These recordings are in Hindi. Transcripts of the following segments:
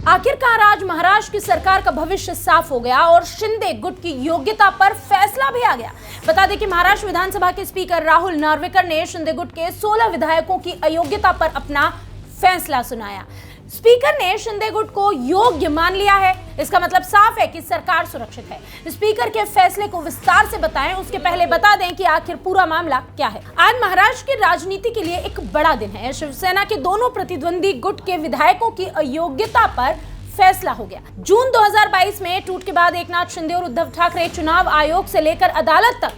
आखिरकार आज महाराष्ट्र की सरकार का भविष्य साफ हो गया और शिंदे गुट की योग्यता पर फैसला भी आ गया। बता दें कि महाराष्ट्र विधानसभा के स्पीकर राहुल नार्वेकर ने शिंदे गुट के 16 विधायकों की अयोग्यता पर अपना फैसला सुनाया। स्पीकर ने शिंदे गुट को योग्य मान लिया है। इसका मतलब साफ है कि सरकार सुरक्षित है। स्पीकर के फैसले को विस्तार से बताएं, उसके पहले बता दें कि आखिर पूरा मामला क्या है। आज महाराष्ट्र की राजनीति के लिए एक बड़ा दिन है। शिवसेना के दोनों प्रतिद्वंदी गुट के विधायकों की अयोग्यता पर फैसला हो गया। जून 2022 में टूट के बाद एकनाथ शिंदे और उद्धव ठाकरे चुनाव आयोग से लेकर अदालत तक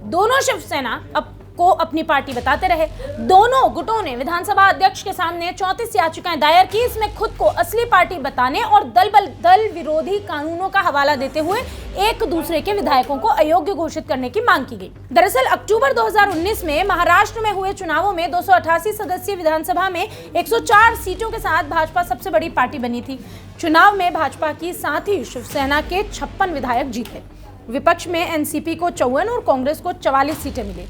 दोनों शिवसेना को अपनी पार्टी बताते रहे। दोनों गुटों ने विधानसभा अध्यक्ष के सामने 34 याचिकाएं दायर की। इसमें खुद को असली पार्टी बताने और दल विरोधी कानूनों का हवाला देते हुए एक दूसरे के विधायकों को अयोग्य घोषित करने की मांग की गई। दरअसल अक्टूबर 2019 में महाराष्ट्र में हुए चुनावों में 288 सदस्यीय विधानसभा में 104 सीटों के साथ भाजपा सबसे बड़ी पार्टी बनी थी। चुनाव में भाजपा की साथ ही शिवसेना के 56 विधायक जीते। विपक्ष में एनसीपी को 54 और कांग्रेस को 44 सीटें मिली।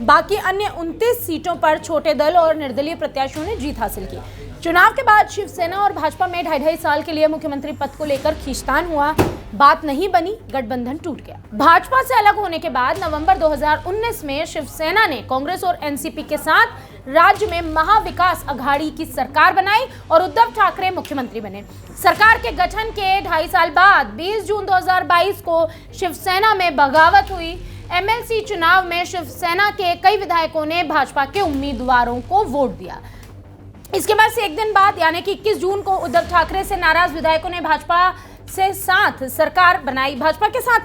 बाकी अन्य 29 सीटों पर छोटे दल और निर्दलीय प्रत्याशियों ने जीत हासिल की। चुनाव के बाद शिवसेना और भाजपा में 2.5 साल के लिए मुख्यमंत्री पद को लेकर खींचतान हुआ। बात नहीं बनी, गठबंधन टूट गया। भाजपा से अलग होने के बाद नवंबर 2019 में शिवसेना ने कांग्रेस और एनसीपी के साथ राज्य में महाविकास अघाड़ी की सरकार बनाई और उद्धव ठाकरे मुख्यमंत्री बने। सरकार के गठन के 2.5 साल बाद 20 जून 2022 को शिवसेना में बगावत हुई। एमएलसी चुनाव में शिवसेना के कई विधायकों ने भाजपा के उम्मीदवारों को वोट दिया। इसके बाद से एक दिन बाद यानी कि 21 जून को उद्धव ठाकरे से नाराज विधायकों ने भाजपा के साथ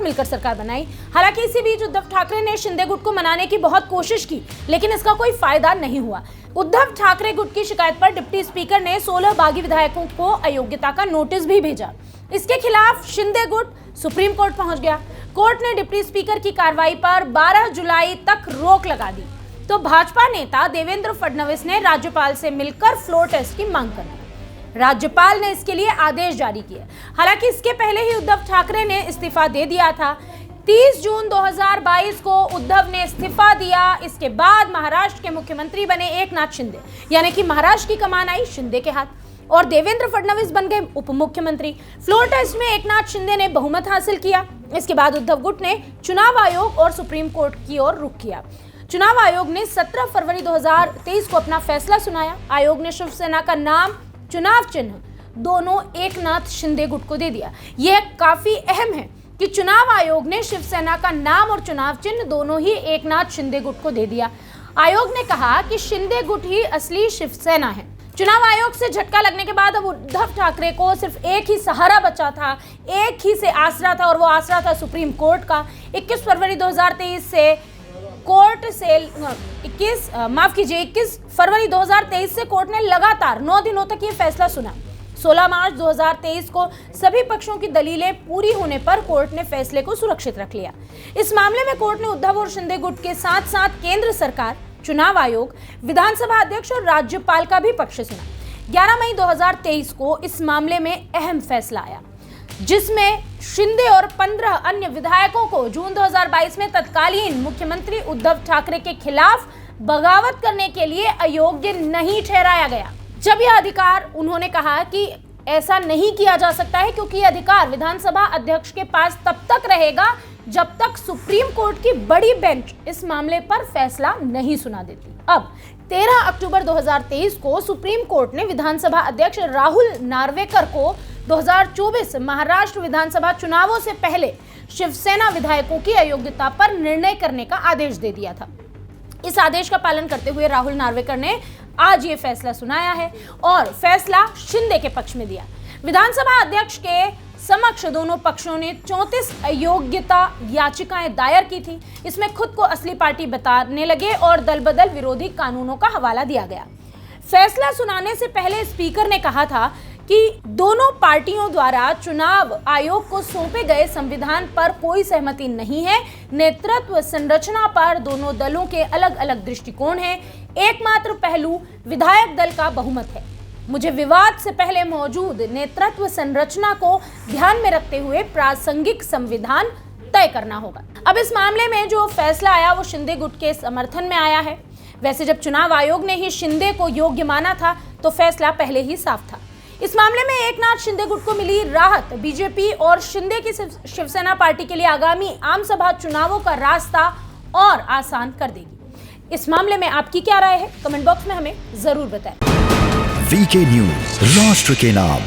मिलकर सरकार बनाई। हालांकि इसी बीच उद्धव ठाकरे ने शिंदे गुट को मनाने की बहुत कोशिश की, लेकिन इसका कोई फायदा नहीं हुआ। उद्धव ठाकरे गुट की शिकायत पर डिप्टी स्पीकर ने 16 बागी विधायकों को अयोग्यता का नोटिस भी भेजा। इसके खिलाफ शिंदे गुट सुप्रीम कोर्ट पहुंच गया। कोर्ट ने डिप्टी स्पीकर की कार्रवाई पर 12 जुलाई तक रोक लगा दी। तो भाजपा नेता देवेंद्र फडणवीस ने राज्यपाल से मिलकर फ्लोर टेस्ट की मांग कर दी। राज्यपाल ने इसके लिए आदेश जारी किए। हालांकि इसके पहले ही उद्धव ठाकरे ने इस्तीफा दे दिया था। 30 जून 2022 को उद्धव ने इस्तीफा दिया। इसके बाद महाराष्ट्र के मुख्यमंत्री बने एकनाथ शिंदे, यानी कि महाराष्ट्र की कमान आई शिंदे के हाथ और देवेंद्र फडणवीस बन गए उप मुख्यमंत्री। फ्लोर टेस्ट में एकनाथ शिंदे ने बहुमत हासिल किया। इसके बाद उद्धव गुट ने चुनाव आयोग और सुप्रीम कोर्ट की ओर रुख किया। चुनाव आयोग ने 17 फरवरी 2023 को अपना फैसला सुनाया। आयोग ने शिवसेना का नाम, चुनाव चिन्ह दोनों एकनाथ शिंदे गुट को दे दिया। यह काफी अहम है कि चुनाव आयोग ने शिवसेना का नाम और चुनाव चिन्ह दोनों ही एकनाथ शिंदे गुट को दे दिया। आयोग ने कहा कि शिंदे गुट ही असली शिवसेना है। चुनाव आयोग से झटका लगने के बाद अब उद्धव ठाकरे को सिर्फ एक ही सहारा बचा था, एक ही से आसरा था और वो आसरा था सुप्रीम कोर्ट का। 21 फरवरी 2023 से कोर्ट ने लगातार 9 दिनों तक ये फैसला सुना। 16 मार्च 2023 को सभी पक्षों की दलीलें पूरी होने पर कोर्ट ने फैसले को सुरक्षित रख लिया। इस मामले में कोर्ट ने उद्धव और शिंदे गुट के साथ साथ केंद्र सरकार, चुनाव आयोग, विधानसभा अध्यक्ष और राज्यपाल का भी पक्ष सुना। 11 मई 2023 को इस मामले में अहम फैसला आया, जिसमें शिंदे और 15 अन्य विधायकों को जून 2022 में तत्कालीन मुख्यमंत्री उद्धव ठाकरे के खिलाफ बगावत करने के लिए अयोग्य नहीं ठहराया गया। जब यह अधिकार, उन्होंने कहा कि ऐसा नहीं किया जा सकता है क्योंकि यह अधिकार विधानसभा अध्यक्ष के पास तब तक रहेगा जब तक सुप्रीम कोर्ट की बड़ी बेंच इस मामले पर फैसला नहीं सुना देती। अब 13 अक्टूबर 2023 को सुप्रीम कोर्ट ने विधानसभा अध्यक्ष राहुल नार्वेकर को 2024 महाराष्ट्र विधानसभा चुनावों से पहले शिवसेना विधायकों की अयोग्यता पर निर्णय करने का आदेश दे दिया था। इस आदेश का पालन करते हुए राहुल नार्वेकर ने आज ये फैसला सुनाया है और फैसला शिंदे के पक्ष में दिया। विधानसभा अध्यक्ष के समक्ष दोनों पक्षों ने 34 अयोग्यता याचिकाएं दायर की थी। इसमें खुद को असली पार्टी बताने लगे और दल बदल विरोधी कानूनों का हवाला दिया गया। फैसला सुनाने से पहले स्पीकर ने कहा था कि दोनों पार्टियों द्वारा चुनाव आयोग को सौंपे गए संविधान पर कोई सहमति नहीं है। नेतृत्व संरचना पर दोनों दलों के अलग अलग दृष्टिकोण हैं। एकमात्र पहलू विधायक दल का बहुमत है। मुझे विवाद से पहले मौजूद नेतृत्व संरचना को ध्यान में रखते हुए प्रासंगिक संविधान तय करना होगा। अब इस मामले में जो फैसला आया वो शिंदे गुट के समर्थन में आया है। वैसे जब चुनाव आयोग ने ही शिंदे को योग्य माना था तो फैसला पहले ही साफ था। इस मामले में एकनाथ शिंदे गुट को मिली राहत बीजेपी और शिंदे की शिवसेना पार्टी के लिए आगामी आम सभा चुनावों का रास्ता और आसान कर देगी। इस मामले में आपकी क्या राय है, कमेंट बॉक्स में हमें जरूर बताएं। वीके न्यूज, राष्ट्र के नाम।